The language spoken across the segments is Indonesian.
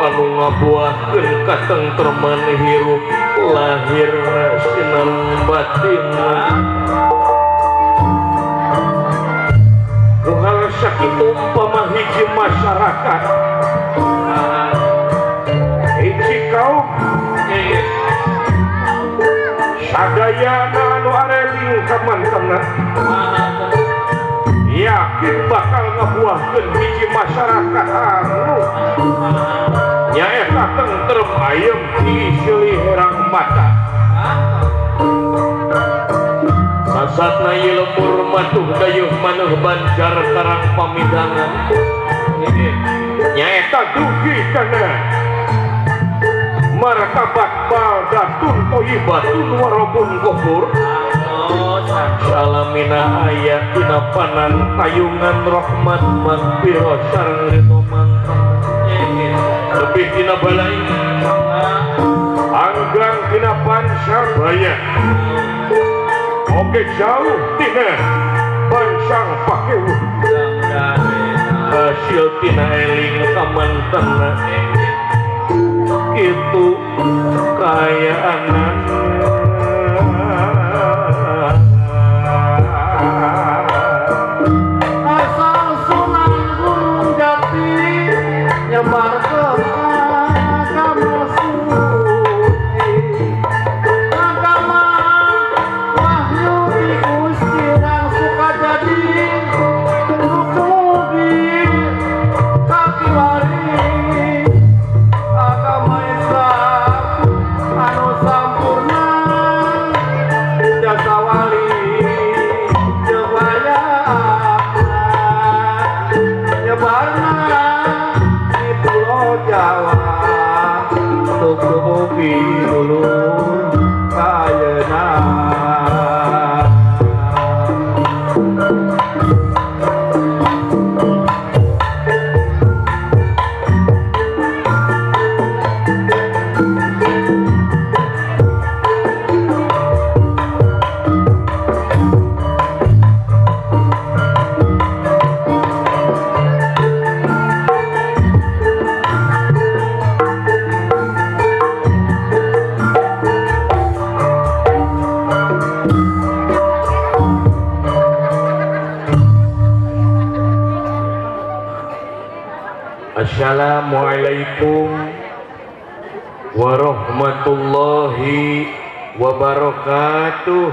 anu ngabuahkeun katengtreman hirup lahir sinan batin muhal sakitu umpama hiji masyarakat hiji kaum sadayana anu areling kamantena yakin bakal ngabuahkeun hiji masyarakat anu nyaeta tentrem ayem di silih herang mata sasatna ieu lemur matuh dayeuh maneuh banjar karang pamidangan nyaeta dugi kana martabat baldatun thayyibatun warabun ghafur salamina ayat dina panan tayungan rahmat magfirah sareng ridho mantap lebih dina balai anggang dina pansabaya oke jauh tina bansang pakewu hasil tina eling kamantena itu kayaanan asal Sunan Gunung Jati nyebar ke agama suci agama wahyu di Gusti Rang Sukajadi tumugi kaki waring agama Islam anu sampurna jasa wali jewayana nyebarna di Pulau Jawa untuk dumugi dulur kayeuna. Assalamualaikum warahmatullahi wabarakatuh.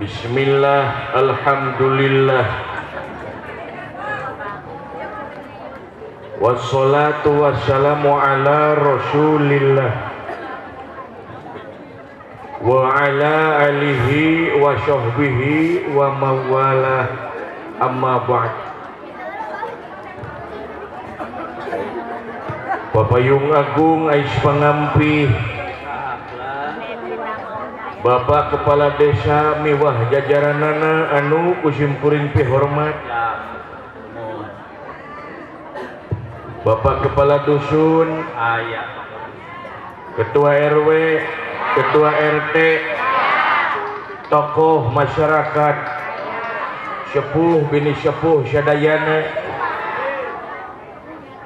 Bismillah, alhamdulillah, wassalatu wassalamu ala rasulillah wa ala alihi wa sahbihi wa mawalah, amma ba'd. Papayung Agung ais pangampi Bapak Kepala Desa miwah jajaranana anu kusimkuring pihormat, Bapak Kepala Dusun, Ketua RW, Ketua RT, tokoh masyarakat, sepuh bini sepuh sadayana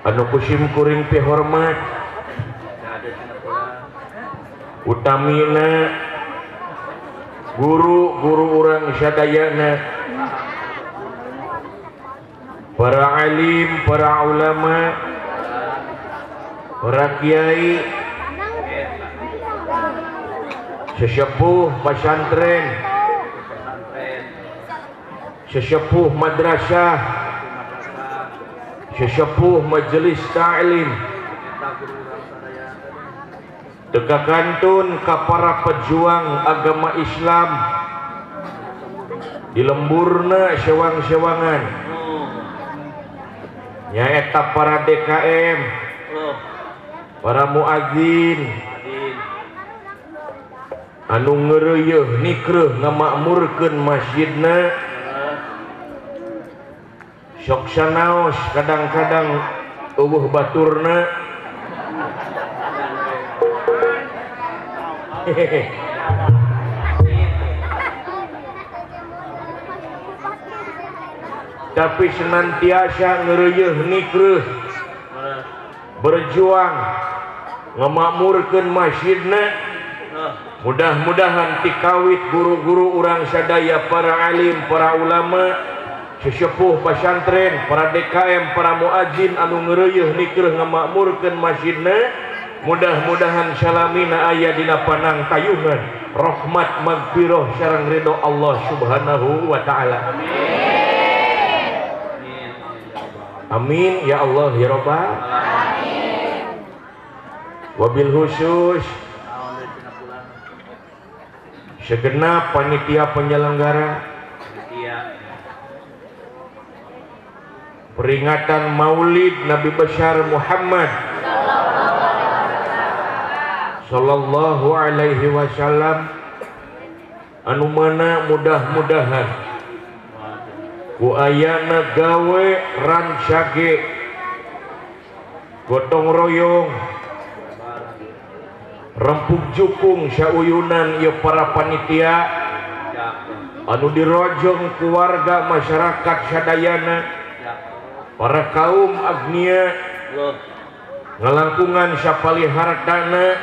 anu kusimkuring pihormat, utamina guru-guru urang sadayana, para alim, para ulama, para kiai, sesepuh pesantren, sesepuh madrasah, sesepuh majelis ta'lim, tegakantun ka para pejuang agama Islam di lemburna sewang-sewangan nyaeta para DKM, para muadzin anu ngeureuh nikreuh ngamakmurkeun masjidna, sok sanaos kadang-kadang eueuh baturna tapi senantiasa ngeureuh nikreuh berjuang ngamakmurkeun masjidna. Mudah-mudahan tikawit guru-guru urang sadaya, para alim, para ulama, sesepuh pesantren, para DKM, para muadzin anu ngeureuh nikreuh ngamakmurkeun masjidna, mudah-mudahan salamina aya dina panang tayungan rahmat magfirah sareng ridho Allah Subhanahu wa taala. Amin ya Allah ya Rabbal alamin. Wabil khusus segenap panitia penyelenggara peringatan Maulid Nabi besar Muhammad sallallahu alaihi wasallam, anu mana mudah-mudahan ku ayana gawe rancage gotong royong rempuk jukung sauyunan ieu para panitia anu dirojong keluarga masyarakat sadayana, para kaum agnia ngalangkungan sapali hartana,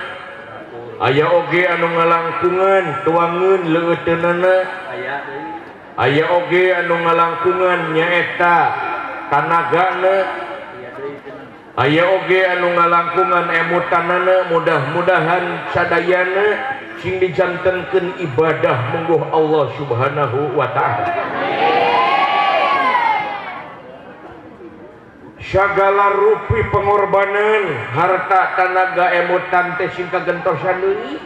aya oge anu ngalangkungan tuangeun leuteunana, aya oge anu ngalangkungan nyaeta tanagana, aya oge anu ngalangkungan emutanana. Mudah-mudahan sadayana sing dijantenkeun ibadah mungguh Allah Subhanahu wa taala. Sagala rupi pengorbanan harta tanaga emutan teh sing kagentosan deui.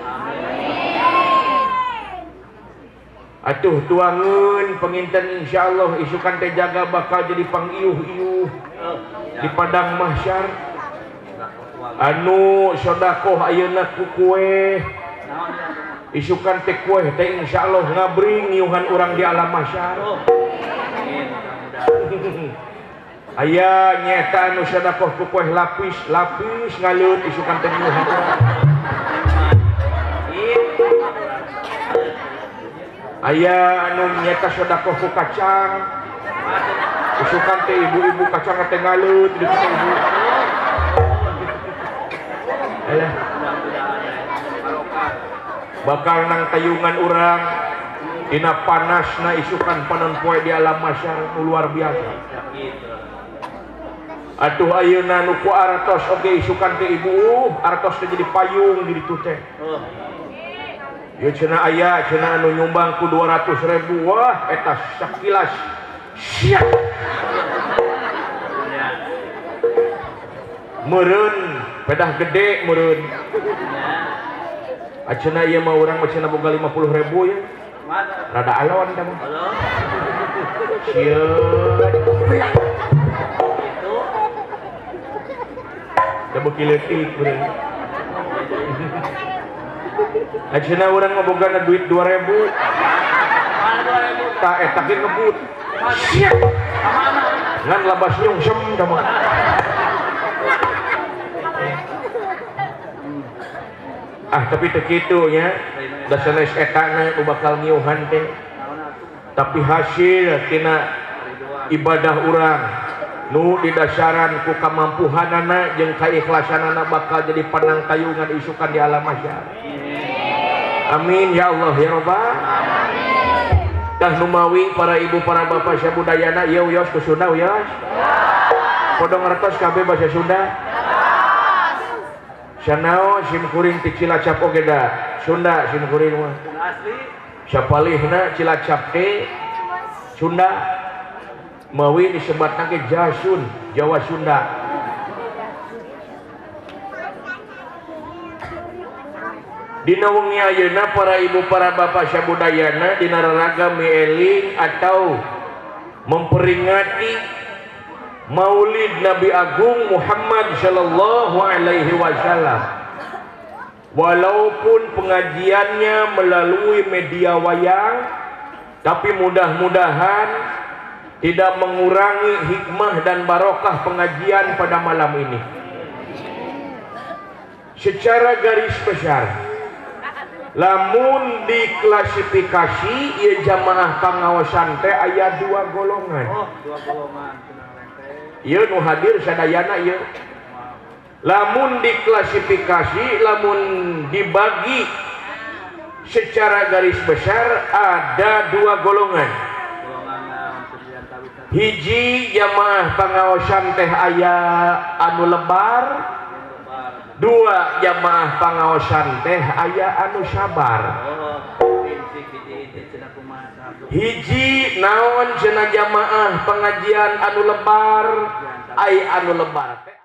Atuh tuangeun penginten insyaallah isukan teh jaga bakal jadi pangiuh-iuh di padang mahsyar. Anu sedekah ayeuna ku kue isukan teh kue teh insyaallah ngabring ngiuhan urang di alam mahsyar. Aya nyata anu sedekah ku kue lapis ngaleut isukan teh ngiuhan. Aya anu nyata sedekah ku kacang isukan teh ibu-ibu kacang teh ngaleut di ibu. Alah bakal nang tayungan urang dina panasna isukan panon poe di alam mahsyar luar biasa. Atuh ayeuna nu ku artos oge isukan teh ibu artos teh jadi payung di ditu teh. Ieu cenah aya cenah anu nyumbang ku 200.000, wah eta sakilas siap. Meureun pedah gede meureun. Aceuna ieu mah urang cenah boga 50.000 ya. Rada alon tah mah. Sieun. Da beuki leutik urang. Aceuna urang mah bogana duit 2.000. Tah eta ge ngebut. Siap. Ngan labas nyungsem tah mah. Tapi teu kitu nya. Da sanes etana nu bakal ngiuhan teh. Tapi hasil tina ibadah urang nu didasaran ku kamampuhanana jeung kaikhlasanana bakal jadi panang tayungan isukan di alam mahsyar. Amin ya Allah ya Rabbal alamin. Dah numawi para ibu para bapak sabudayana ieu wios ku Sunda wios. Podo ngartos kabeh basa Sunda. Sanao sim kuring ti Cilacap oge da Sunda sim kuring mah. Asli. Sapalihna Cilacap teh Sunda. Mawi disebatna ge Jasun, Jawa Sunda. Dina wengi ayeuna para ibu para bapak sabudayana dina raraga mieling atau memperingati Maulid Nabi Agung Muhammad sallallahu alaihi wasallam. Walaupun pengajiannya melalui media wayang, tapi mudah-mudahan tidak mengurangi hikmah dan barokah pengajian pada malam ini. Secara garis besar lamun diklasifikasi ieu jamaah pangaosan teh aya 2 golongan. Oh, 2 golongan cenah rente. Ieu nu hadir sadayana ieu. Lamun diklasifikasi, lamun dibagi secara garis besar ada 2 golongan. Hiji jamaah pangaosan teh aya anu lebar, 2 jamaah pangaosan teh aya anu sabar. Hiji naon cenah jamaah pengajian anu lebar, ai anu lebar teh